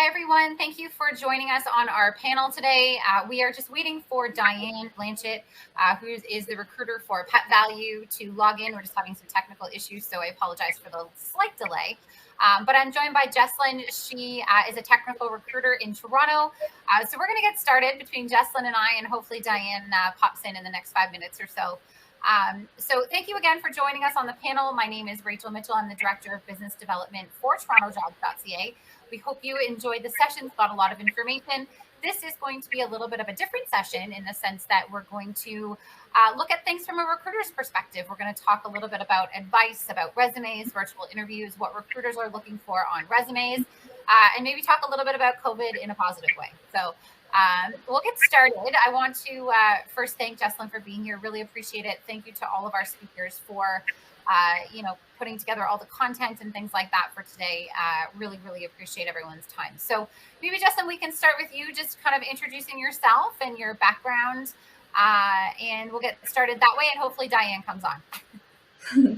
Hi, everyone. Thank you for joining us on our panel today. We are just waiting for Diane Blanchett, who is the recruiter for Pet Value, to log in. We're just having some technical issues, so I apologize for the slight delay. But I'm joined by Jeslyn. She is a technical recruiter in Toronto. So we're going to get started between Jeslyn and I, and hopefully Diane pops in the next 5 minutes or so. So thank you again for joining us on the panel. My name is Rachel Mitchell. I'm the Director of Business Development for TorontoJobs.ca. We hope you enjoyed the sessions, got a lot of information. This is going to be a little bit of a different session in the sense that we're going to look at things from a recruiter's perspective. We're going to talk a little bit about advice, about resumes, virtual interviews, what recruiters are looking for on resumes, and maybe talk a little bit about COVID in a positive way. So we'll get started. I want to first thank Jeslyn for being here. Really appreciate it. Thank you to all of our speakers for putting together all the content and things like that for today. Really, really appreciate everyone's time. So maybe, Jeslyn, we can start with you, just kind of introducing yourself and your background, and we'll get started that way, and hopefully Diane comes on.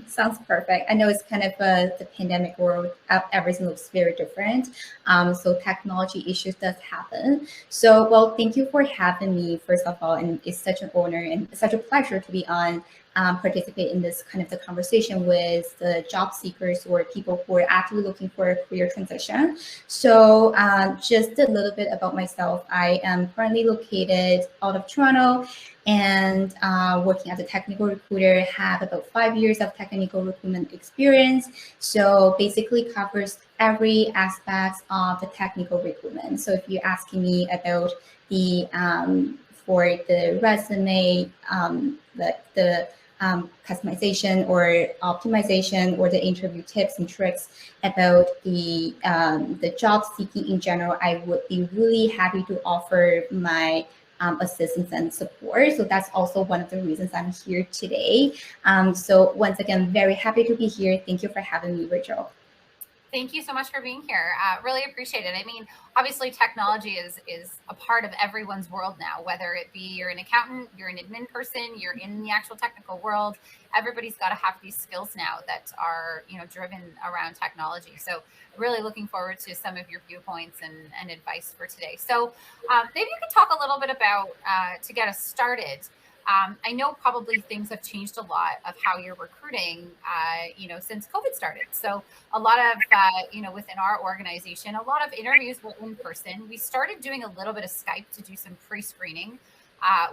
Sounds perfect. I know it's kind of the pandemic world. Everything looks very different. So technology issues does happen. So, well, thank you for having me, first of all. And it's such an honor and such a pleasure to be on, participate in this kind of the conversation with the job seekers or people who are actually looking for a career transition. So just a little bit about myself. I am currently located out of Toronto and working as a technical recruiter. Have about 5 years of technical recruitment experience. So basically covers every aspect of the technical recruitment. So if you're asking me about the for the resume, the customization or optimization or the interview tips and tricks about the job seeking in general, I would be really happy to offer my assistance and support. So that's also one of the reasons I'm here today. So once again, very happy to be here. Thank you for having me, Rachel. Thank you so much for being here. Really appreciate it. I mean, obviously technology is a part of everyone's world now, whether it be you're an accountant, you're an admin person, you're in the actual technical world. Everybody's got to have these skills now that are, driven around technology. So really looking forward to some of your viewpoints and advice for today. So maybe you could talk a little bit about, to get us started, I know probably things have changed a lot of how you're recruiting, since COVID started. So a lot of, within our organization, a lot of interviews were in person. We started doing a little bit of Skype to do some pre-screening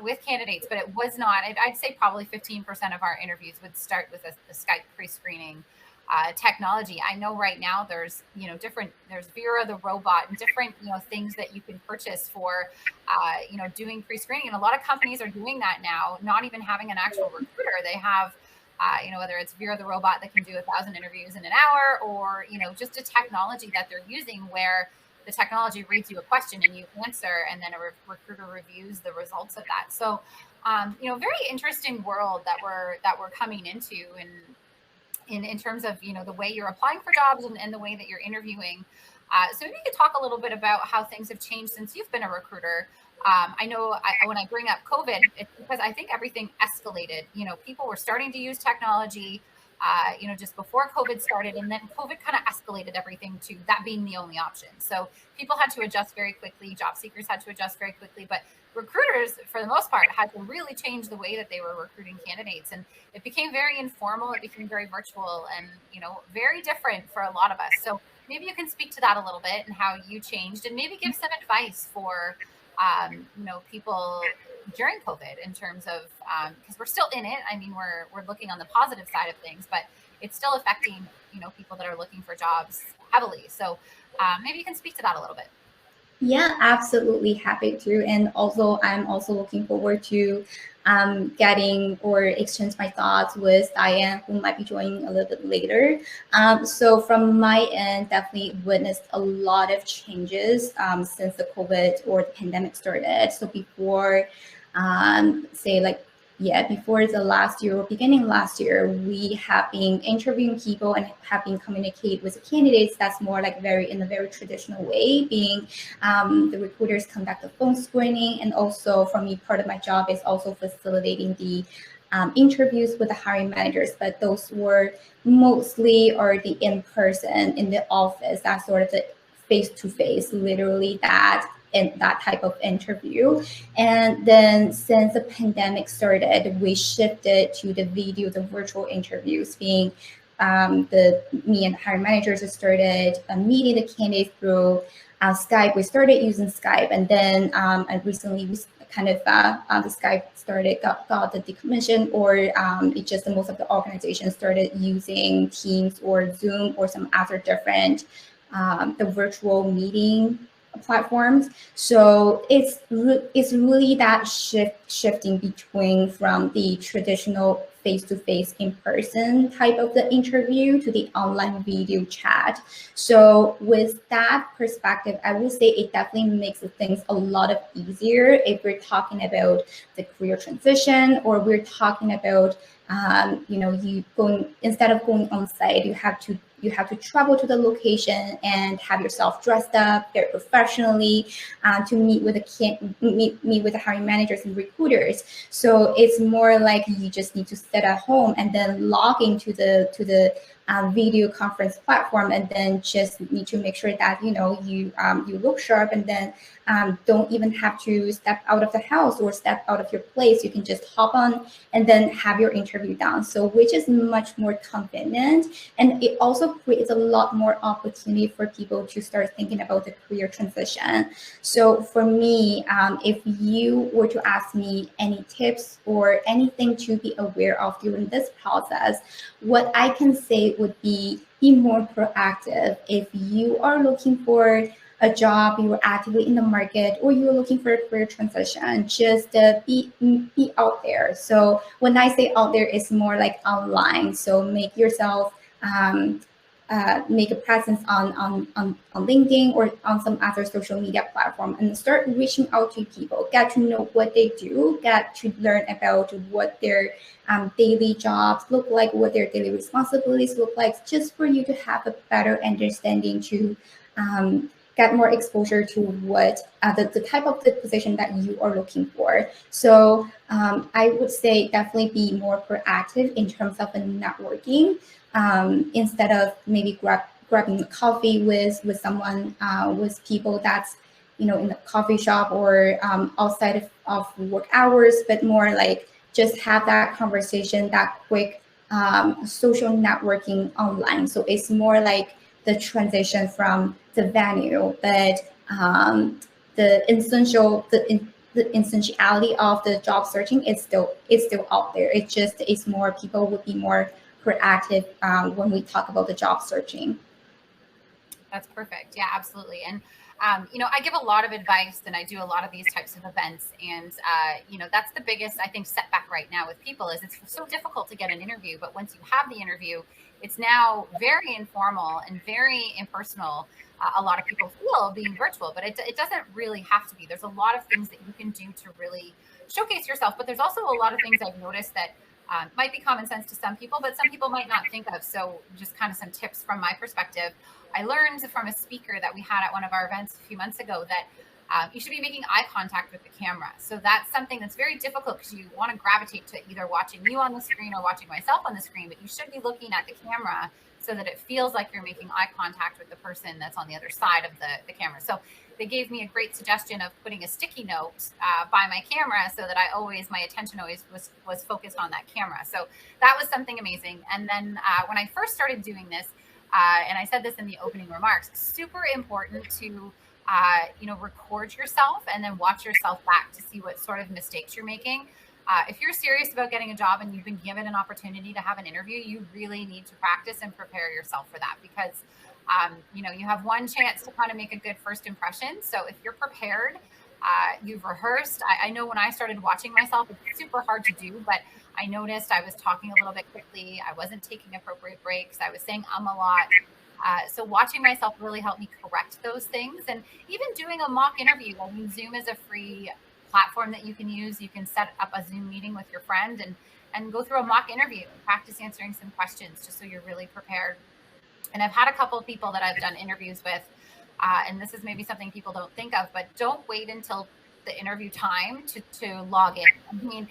with candidates, but it was not, I'd say probably 15% of our interviews would start with a Skype pre-screening technology. I know right now there's, there's Vera the robot and different, things that you can purchase for, doing pre-screening. And a lot of companies are doing that now, not even having an actual recruiter. They have, whether it's Vera the robot that can do 1,000 interviews in an hour, or, just a technology that they're using where the technology reads you a question and you answer, and then a recruiter reviews the results of that. So, very interesting world that we're coming into, and in terms of, the way you're applying for jobs and the way that you're interviewing. So maybe you could talk a little bit about how things have changed since you've been a recruiter. I know when I bring up COVID, it's because I think everything escalated. People were starting to use technology, just before COVID started, and then COVID kind of escalated everything to that being the only option. So people had to adjust very quickly. Job seekers had to adjust very quickly, but recruiters, for the most part, had to really change the way that they were recruiting candidates. And it became very informal. It became very virtual and, very different for a lot of us. So maybe you can speak to that a little bit and how you changed, and maybe give some advice for, people during COVID in terms of, because we're still in it. I mean, we're looking on the positive side of things, but it's still affecting, people that are looking for jobs heavily. So maybe you can speak to that a little bit. Yeah, absolutely happy to. And also, I'm also looking forward to getting or exchange my thoughts with Diane, who might be joining a little bit later. So from my end, definitely witnessed a lot of changes since the COVID or the pandemic started. So before, before the last year or beginning last year, we have been interviewing people and have been communicate with the candidates. That's more like in a very traditional way, being the recruiters conduct the phone screening. And also for me, part of my job is also facilitating the interviews with the hiring managers, but those were mostly already in person in the office. That's sort of the face-to-face, literally that type of interview. And then since the pandemic started, we shifted to the virtual interviews, being me and hiring managers started meeting the candidates through Skype. We started using Skype, and then and recently we kind of the Skype got the decommission, or it just most of the organizations started using Teams or Zoom or some other different the virtual meeting platforms. So it's really that shifting between from the traditional face-to-face in-person type of the interview to the online video chat. So with that perspective, I would say it definitely makes things a lot of easier if we're talking about the career transition, or we're talking about you going, instead of going on site, you have to travel to the location and have yourself dressed up very professionally to meet with the hiring managers and recruiters. So it's more like you just need to sit at home and then log into the video conference platform, and then just need to make sure that you look sharp, and then don't even have to step out of the house or step out of your place. You can just hop on and then have your interview done. So which is much more convenient, and it also creates a lot more opportunity for people to start thinking about the career transition. So for me, if you were to ask me any tips or anything to be aware of during this process, what I can say would be more proactive. If you are looking for a job, you're actively in the market, or you're looking for a career transition, just be out there. So when I say out there, it's more like online. So make yourself make a presence on LinkedIn or on some other social media platform, and start reaching out to people, get to know what they do, get to learn about what their daily jobs look like, what their daily responsibilities look like, just for you to have a better understanding, to get more exposure to what the type of the position that you are looking for. So I would say definitely be more proactive in terms of the networking, instead of maybe grabbing a coffee with someone, with people that's in the coffee shop or outside of work hours, but more like just have that conversation, that quick social networking online. So it's more like the transition from the venue, but the essentiality of the job searching is still out there. It's more, people would be more proactive when we talk about the job searching. That's perfect. Yeah, absolutely. And I give a lot of advice, and I do a lot of these types of events. And, that's the biggest, I think, setback right now with people is it's so difficult to get an interview. But once you have the interview, it's now very informal and very impersonal. A lot of people feel being virtual, but it doesn't really have to be. There's a lot of things that you can do to really showcase yourself. But there's also a lot of things I've noticed that might be common sense to some people, but some people might not think of. So just kind of some tips from my perspective. I learned from a speaker that we had at one of our events a few months ago that you should be making eye contact with the camera. So that's something that's very difficult because you want to gravitate to either watching you on the screen or watching myself on the screen, but you should be looking at the camera so that it feels like you're making eye contact with the person that's on the other side of the camera. So they gave me a great suggestion of putting a sticky note by my camera so that my attention always was focused on that camera. So that was something amazing. And then when I first started doing this, and I said this in the opening remarks, super important to record yourself and then watch yourself back to see what sort of mistakes you're making. If you're serious about getting a job and you've been given an opportunity to have an interview, you really need to practice and prepare yourself for that, because you have one chance to kind of make a good first impression. So if you're prepared, you've rehearsed. I know when I started watching myself, it's super hard to do, but I noticed I was talking a little bit quickly. I wasn't taking appropriate breaks. I was saying a lot. So watching myself really helped me correct those things. And even doing a mock interview. I mean, Zoom is a free platform that you can use. You can set up a Zoom meeting with your friend and go through a mock interview and practice answering some questions just so you're really prepared. And I've had a couple of people that I've done interviews with, and this is maybe something people don't think of, but don't wait until the interview time to log in. I mean,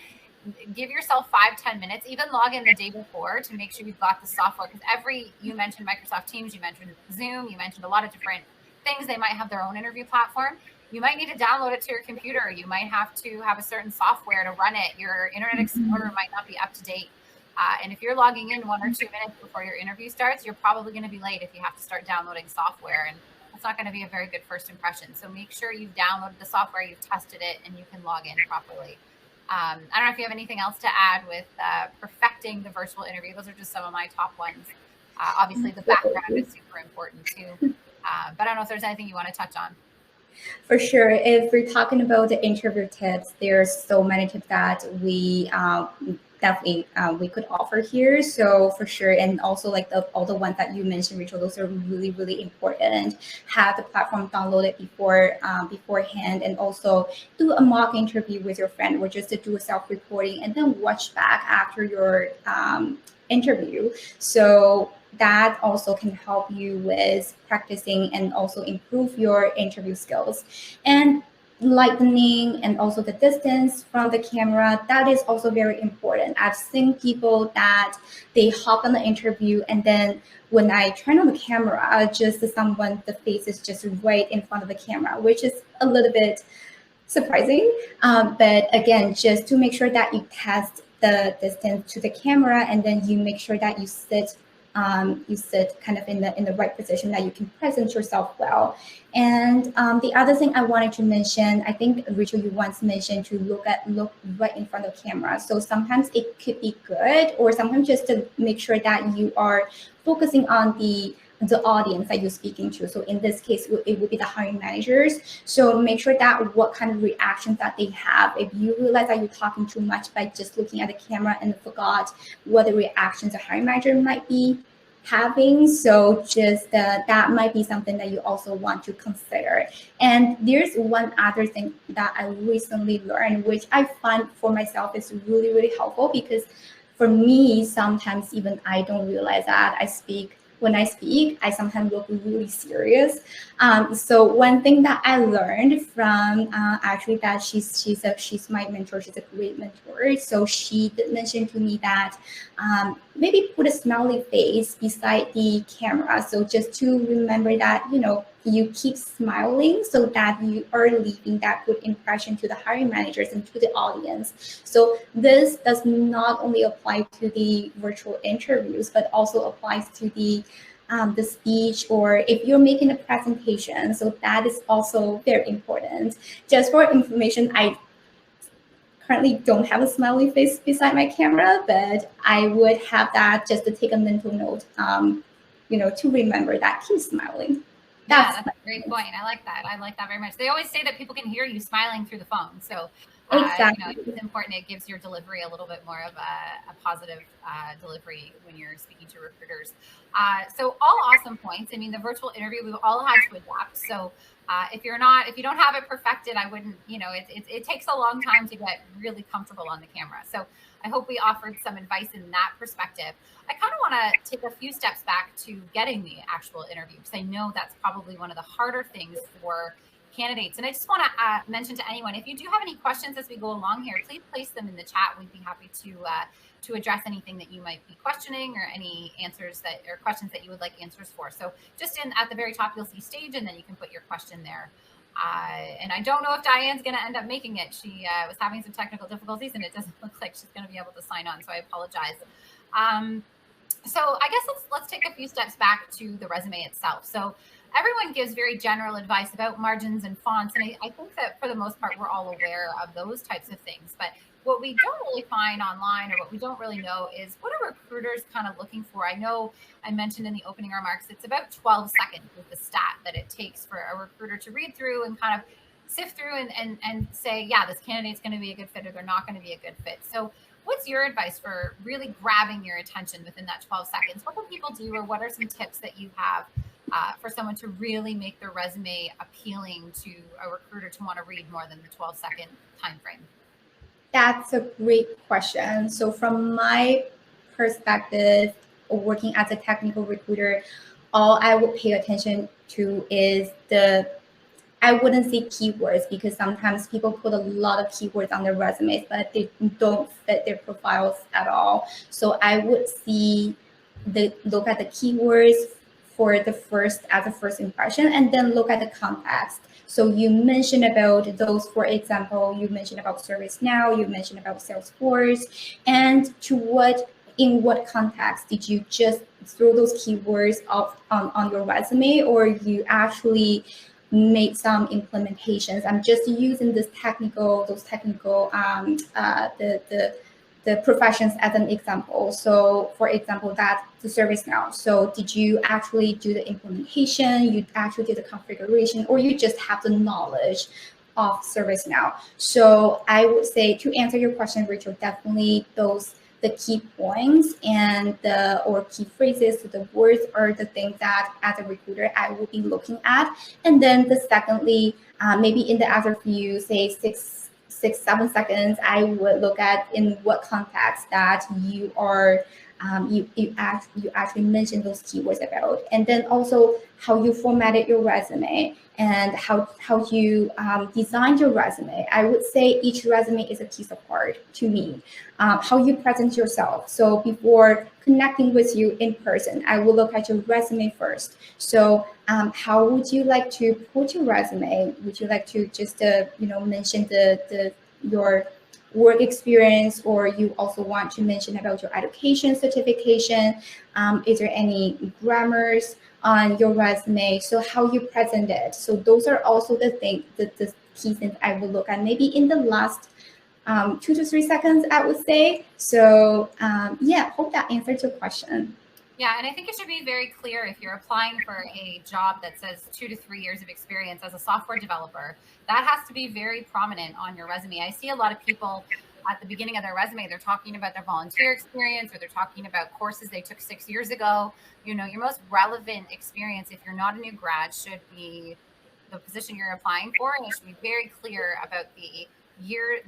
give yourself 5-10 minutes, even log in the day before to make sure you've got the software. Because you mentioned Microsoft Teams, you mentioned Zoom, you mentioned a lot of different things, they might have their own interview platform. You might need to download it to your computer. You might have to have a certain software to run it. Your Internet Explorer might not be up to date. And if you're logging in 1 or 2 minutes before your interview starts, you're probably going to be late if you have to start downloading software. And that's not going to be a very good first impression. So make sure you've downloaded the software, you've tested it, and you can log in properly. I don't know if you have anything else to add with perfecting the virtual interview. Those are just some of my top ones. Obviously, the background is super important too. But I don't know if there's anything you want to touch on. For sure. If we're talking about the interview tips, there's so many tips that we definitely we could offer here. So for sure, and also like all the ones that you mentioned, Rachel, those are really, really important. Have the platform downloaded beforehand, and also do a mock interview with your friend, or just to do a self-recording and then watch back after your interview. So that also can help you with practicing and also improve your interview skills. And lightening and also the distance from the camera, that is also very important. I've seen people that they hop on the interview, and then when I turn on the camera, just the face is just right in front of the camera, which is a little bit surprising. But again, just to make sure that you test the distance to the camera, and then you make sure that you sit kind of in the right position, that you can present yourself well. And the other thing I wanted to mention, I think Rachel, you once mentioned to look right in front of the camera. So sometimes it could be good, or sometimes just to make sure that you are focusing on the audience that you're speaking to. So in this case, it would be the hiring managers. So make sure that what kind of reactions that they have. If you realize that you're talking too much by just looking at the camera and forgot what the reactions the hiring manager might be having, so just that might be something that you also want to consider. And there's one other thing that I recently learned, which I find for myself is really, really helpful, because for me, sometimes even I don't realize that when I speak, I sometimes look really serious. So one thing that I learned from actually that she's my mentor, she's a great mentor. So she did mention to me that maybe put a smiley face beside the camera. So just to remember that, you keep smiling, so that you are leaving that good impression to the hiring managers and to the audience. So this does not only apply to the virtual interviews, but also applies to the speech, or if you're making a presentation. So that is also very important. Just for information, I currently don't have a smiley face beside my camera, but I would have that just to take a mental note, to remember that keep smiling. That's a great point. I like that. I like that very much. They always say that people can hear you smiling through the phone. So exactly. It's important. It gives your delivery a little bit more of a positive delivery when you're speaking to recruiters. So all awesome points. I mean, the virtual interview, we've all had to adapt. So if you don't have it perfected, I wouldn't, it takes a long time to get really comfortable on the camera. So I hope we offered some advice in that perspective. I kind of want to take a few steps back to getting the actual interview, because I know that's probably one of the harder things for candidates. And I just want to mention to anyone, if you do have any questions as we go along here, please place them in the chat. We'd be happy to address anything that you might be questioning, or any or questions that you would like answers for. So just at the very top, you'll see stage, and then you can put your question there. And I don't know if Diane's going to end up making it. She was having some technical difficulties, and it doesn't look like she's going to be able to sign on. So I apologize. So I guess let's take a few steps back to the resume itself. So everyone gives very general advice about margins and fonts. And I think that for the most part, we're all aware of those types of things. But what we don't really find online, or what we don't really know, is what are recruiters kind of looking for? I know I mentioned in the opening remarks, it's about 12 seconds with the stat that it takes for a recruiter to read through and kind of sift through and say, yeah, this candidate's going to be a good fit, or they're not going to be a good fit. So what's your advice for really grabbing your attention within that 12 seconds? What can people do, or what are some tips that you have for someone to really make their resume appealing to a recruiter to want to read more than the 12-second time frame? That's a great question. So from my perspective, working as a technical recruiter, all I would pay attention to is I wouldn't say keywords, because sometimes people put a lot of keywords on their resumes, but they don't fit their profiles at all. So I would look at the keywords for the first as a first impression, and then look at the context. So you mentioned about those, for example, you mentioned about ServiceNow, you mentioned about Salesforce, and in what context did you just throw those keywords on your resume, or you actually made some implementations? I'm just using those technical the professions as an example. So for example, that the ServiceNow. So did you actually do the implementation? You actually did the configuration, or you just have the knowledge of ServiceNow? So I would say, to answer your question, Rachel, definitely the key points and or key phrases, so the words are the things that as a recruiter I will be looking at. And then secondly, maybe in the other few, say 7 seconds, I would look at in what context that you are you actually mentioned those keywords about, and then also how you formatted your resume and how you designed your resume. I would say each resume is a piece of art to me. How you present yourself. So before connecting with you in person, I will look at your resume first. So how would you like to put your resume? Would you like to just mention your work experience, or you also want to mention about your education certification? Is there any grammars on your resume? So how you present it. So those are also the key things I will look at, maybe in the last 2 to 3 seconds, I would say. So yeah, hope that answered your question. Yeah, and I think it should be very clear if you're applying for a job that says 2 to 3 years of experience as a software developer, that has to be very prominent on your resume. I see a lot of people at the beginning of their resume, they're talking about their volunteer experience, or they're talking about courses they took 6 years ago. You know, your most relevant experience, if you're not a new grad, should be the position you're applying for, and it should be very clear about the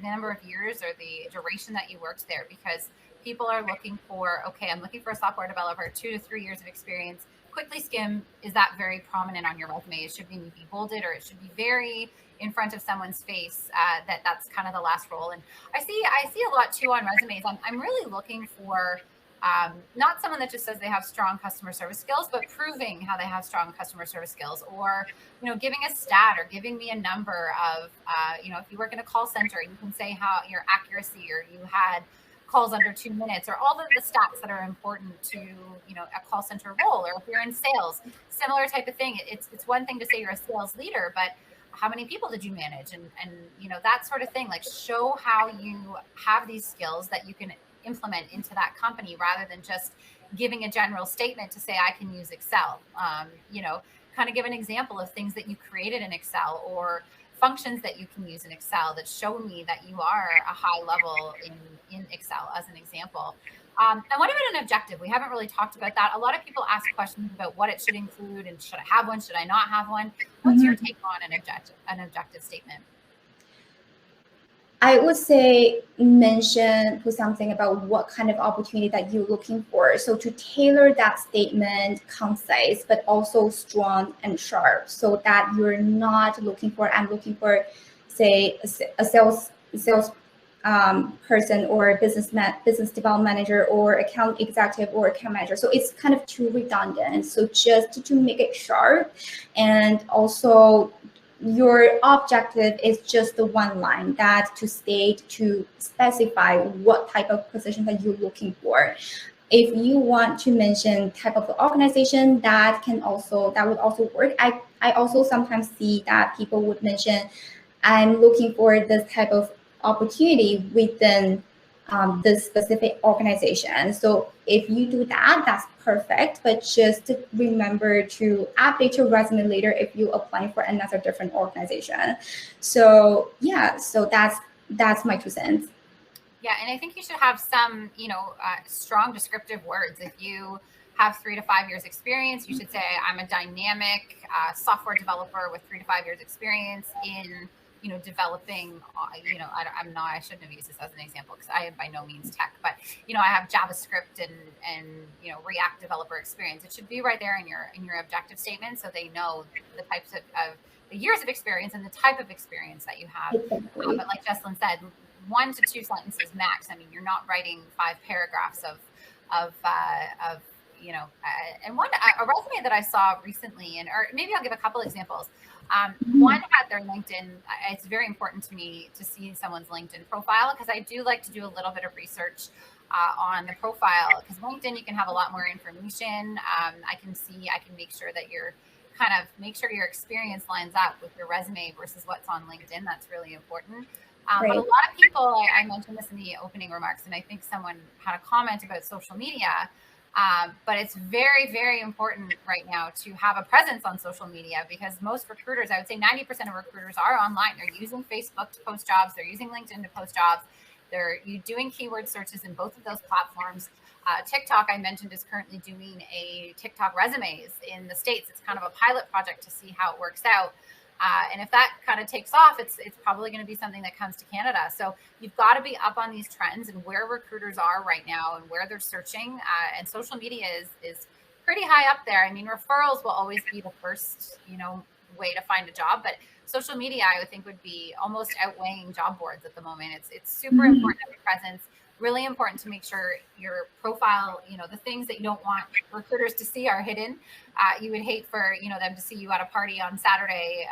number of years or the duration that you worked there, because people are looking for, okay, I'm looking for a software developer, 2 to 3 years of experience. Quickly skim, is that very prominent on your resume? It should be maybe bolded, or it should be very in front of someone's face, that's kind of the last role. And I see a lot too on resumes. I'm really looking for not someone that just says they have strong customer service skills, but proving how they have strong customer service skills, or giving a stat or giving me a number of if you work in a call center, you can say how your accuracy, or you had calls under 2 minutes, or all of the stats that are important to a call center role. Or if you're in sales, similar type of thing. It's one thing to say you're a sales leader, but how many people did you manage, and that sort of thing. Like, show how you have these skills that you can implement into that company, rather than just giving a general statement to say I can use Excel. Kind of give an example of things that you created in Excel, or functions that you can use in Excel that show me that you are a high level in Excel, as an example. And what about an objective? We haven't really talked about that. A lot of people ask questions about what it should include, and should I have one? Should I not have one? What's your take on an objective statement? I would say put something about what kind of opportunity that you're looking for. So to tailor that statement, concise, but also strong and sharp, so that you're not looking for, I'm looking for, say, a sales person, or a business development manager, or account executive, or account manager. So it's kind of too redundant. So just to make it sharp, and also your objective is just the one line, that to specify what type of position that you're looking for. If you want to mention type of the organization, that would also work. I also sometimes see that people would mention, I'm looking for this type of opportunity within this specific organization. So if you do that, that's perfect. But just remember to update your resume later if you apply for another different organization. So yeah, so that's my 2 cents. Yeah, and I think you should have some, strong descriptive words. If you have 3 to 5 years experience, you should say, I'm a dynamic software developer with 3 to 5 years experience in developing, I shouldn't have used this as an example, because I am by no means tech, but, I have JavaScript and React developer experience. It should be right there in your objective statement, so they know the types of the years of experience and the type of experience that you have. Exactly. But like Jeslyn said, 1 to 2 sentences max. I mean, you're not writing 5 paragraphs of and a resume that I saw recently, or maybe I'll give a couple examples. One had their LinkedIn. It's very important to me to see someone's LinkedIn profile, because I do like to do a little bit of research on the profile, because LinkedIn, you can have a lot more information. I can make sure that make sure your experience lines up with your resume versus what's on LinkedIn. That's really important. But a lot of people, I mentioned this in the opening remarks, and I think someone had a comment about social media. But it's very, very important right now to have a presence on social media, because most recruiters, I would say 90% of recruiters, are online. They're using Facebook to post jobs. They're using LinkedIn to post jobs. They're doing keyword searches in both of those platforms. TikTok, I mentioned, is currently doing a TikTok resumes in the States. It's kind of a pilot project to see how it works out. And if that kind of takes off, it's probably going to be something that comes to Canada. So you've got to be up on these trends and where recruiters are right now and where they're searching. And social media is pretty high up there. I mean, referrals will always be the first, way to find a job, but social media, I would think, would be almost outweighing job boards at the moment. It's super important to have a presence. Really important to make sure your profile, the things that you don't want recruiters to see are hidden. You would hate for, them to see you at a party on Saturday,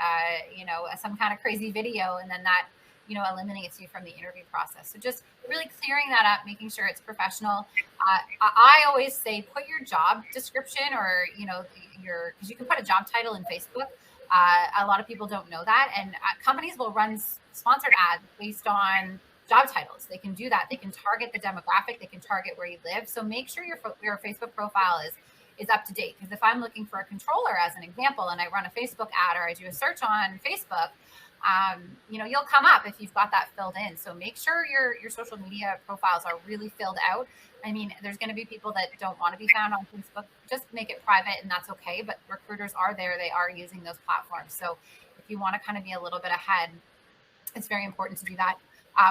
some kind of crazy video, and then that, eliminates you from the interview process. So just really clearing that up, making sure it's professional. I always say, put your job description, or, because you can put a job title in Facebook. A lot of people don't know that. And companies will run sponsored ads based on job titles. They can do that. They can target the demographic. They can target where you live. So make sure your Facebook profile is up to date. Because if I'm looking for a controller, as an example, and I run a Facebook ad, or I do a search on Facebook, you'll come up if you've got that filled in. So make sure your social media profiles are really filled out. I mean, there's going to be people that don't want to be found on Facebook. Just make it private, and that's okay. But recruiters are there. They are using those platforms. So if you want to kind of be a little bit ahead, it's very important to do that.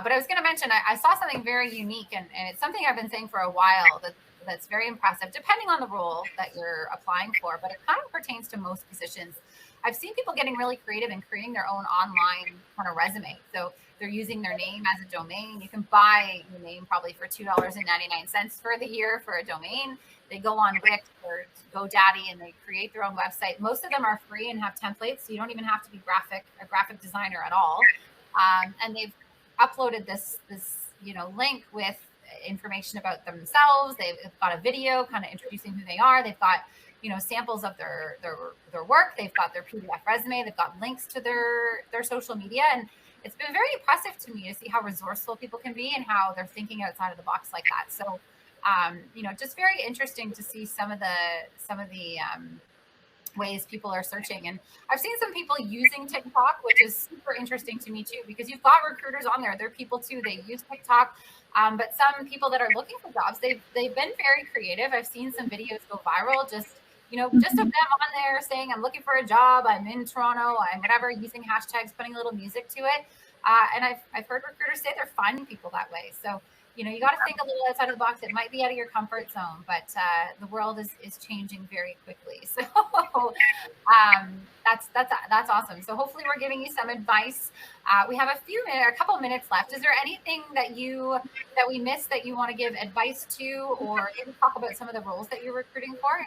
But I was going to mention, I saw something very unique, and it's something I've been saying for a while that's very impressive, depending on the role that you're applying for, but it kind of pertains to most positions. I've seen people getting really creative and creating their own online kind of resume. So they're using their name as a domain. You can buy your name probably for $2.99 for the year for a domain. They go on Wix or GoDaddy and they create their own website. Most of them are free and have templates, so you don't even have to be a graphic designer at all. And they've uploaded this link with information about themselves. They've got a video kind of introducing who they are. They've got samples of their work. They've got their PDF resume. They've got links to their social media, and it's been very impressive to me to see how resourceful people can be and how they're thinking outside of the box like that. So just very interesting to see some of the ways people are searching. And I've seen some people using TikTok, which is super interesting to me too, because you've got recruiters on there. They're people too. They use TikTok. But some people that are looking for jobs, they've been very creative. I've seen some videos go viral, just of them on there saying, I'm looking for a job, I'm in Toronto, I'm whatever, using hashtags, putting a little music to it. And I've heard recruiters say they're finding people that way. So you got to think a little outside of the box. It might be out of your comfort zone, but the world is changing very quickly. So that's awesome. So hopefully we're giving you some advice. We have a couple of minutes left. Is there anything that we missed that you want to give advice to, or maybe talk about some of the roles that you're recruiting for?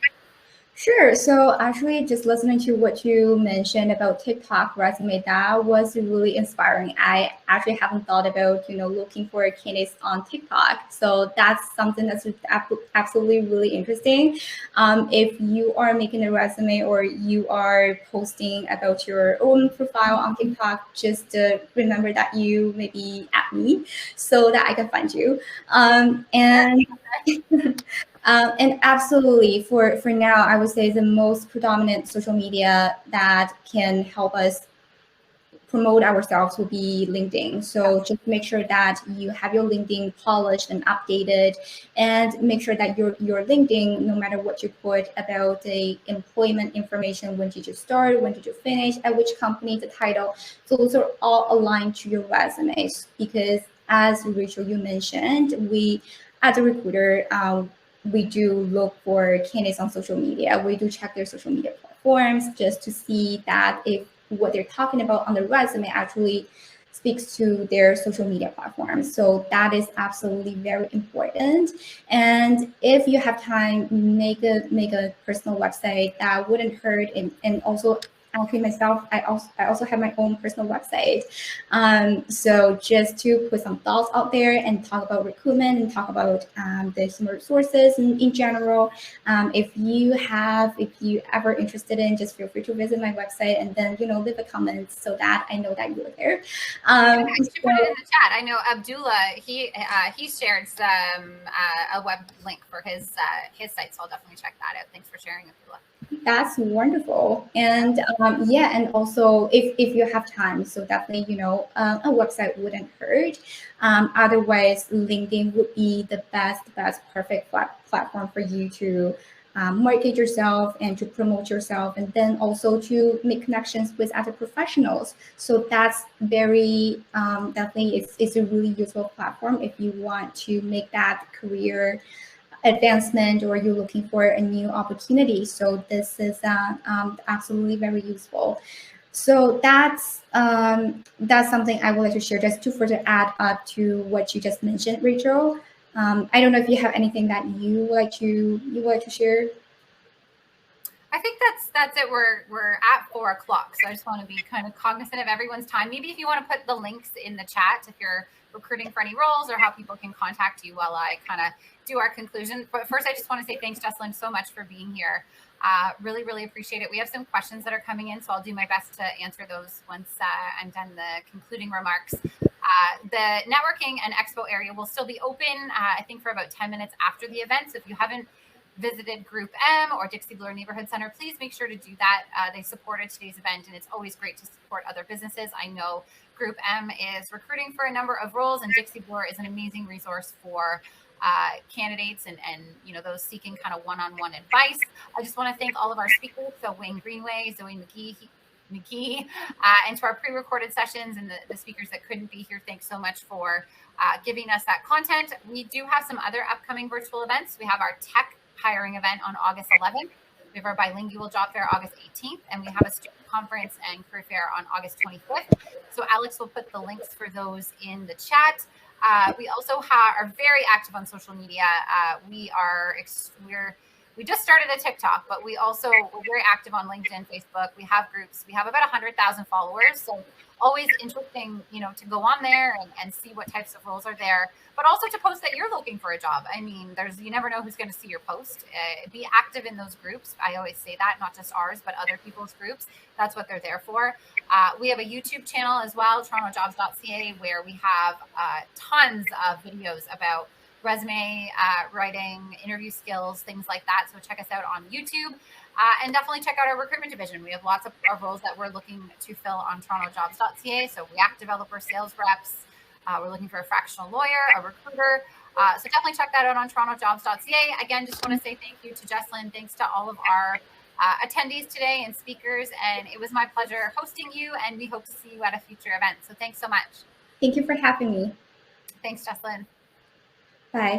Sure. So actually, just listening to what you mentioned about TikTok resume, that was really inspiring. I actually haven't thought about, looking for candidates on TikTok. So that's something that's absolutely really interesting. If you are making a resume or you are posting about your own profile on TikTok, just remember that you maybe at me so that I can find you. And absolutely, for now, I would say the most predominant social media that can help us promote ourselves will be LinkedIn. So just make sure that you have your LinkedIn polished and updated, and make sure that your LinkedIn, no matter what you put about the employment information, when did you start, when did you finish, at which company, the title, so those are all aligned to your resumes. Because as Rachel, you mentioned, we as a recruiter, we do look for candidates on social media. We do check their social media platforms just to see that if what they're talking about on the resume actually speaks to their social media platforms. So that is absolutely very important. And if you have time, make a personal website. That wouldn't hurt. And also, actually myself, I also have my own personal website. So just to put some thoughts out there and talk about recruitment and talk about the human resources in general. If you ever interested in, just feel free to visit my website and then leave a comment so that I know that you're there. Yeah, I should put it in the chat. I know Abdullah, he shared some a web link for his site, so I'll definitely check that out. Thanks for sharing, Abdullah. That's wonderful. And yeah, and also if you have time, so definitely, a website wouldn't hurt. Otherwise, LinkedIn would be the best perfect platform for you to market yourself and to promote yourself, and then also to make connections with other professionals. So that's very definitely, it's a really useful platform if you want to make that career advancement or you're looking for a new opportunity. So this is absolutely very useful. So that's something I would like to share, just to further add up to what you just mentioned, Rachel. I don't know if you have anything that you would like to share. I think that's it. We're at 4 o'clock, so I just want to be kind of cognizant of everyone's time. Maybe if you want to put the links in the chat if you're recruiting for any roles, or how people can contact you while I kind of do our conclusion. But first, I just want to say thanks, Jeslyn, so much for being here. Really, really appreciate it. We have some questions that are coming in, so I'll do my best to answer those once I'm done the concluding remarks. The networking and expo area will still be open, I think, for about 10 minutes after the event. So if you haven't visited Group M or Dixie Bloor Neighborhood Center, please make sure to do that. They supported today's event, and it's always great to support other businesses. I know Group M is recruiting for a number of roles, and Dixie Bloor is an amazing resource for candidates and those seeking kind of one-on-one advice. I just want to thank all of our speakers, so Wayne Greenway, Zoe McGee, and to our pre-recorded sessions and the speakers that couldn't be here. Thanks so much for giving us that content. We do have some other upcoming virtual events. We have our tech hiring event on August 11th. We have our bilingual job fair August 18th, and we have a student conference and career fair on August 25th. So Alex will put the links for those in the chat. We also are very active on social media. We just started a TikTok, but we're very active on LinkedIn, Facebook. We have groups. We have about 100,000 followers. So always interesting, to go on there and see what types of roles are there, but also to post that you're looking for a job. I mean, you never know who's going to see your post. Be active in those groups. I always say that, not just ours, but other people's groups. That's what they're there for. We have a YouTube channel as well, TorontoJobs.ca, where we have tons of videos about resume writing, interview skills, things like that. So check us out on YouTube. And definitely check out our recruitment division. We have lots of roles that we're looking to fill on TorontoJobs.ca. So React developer, sales reps. We're looking for a fractional lawyer, a recruiter. So definitely check that out on TorontoJobs.ca. Again, just want to say thank you to Jeslyn. Thanks to all of our attendees today and speakers. And it was my pleasure hosting you, and we hope to see you at a future event. So thanks so much. Thank you for having me. Thanks, Jeslyn. Bye.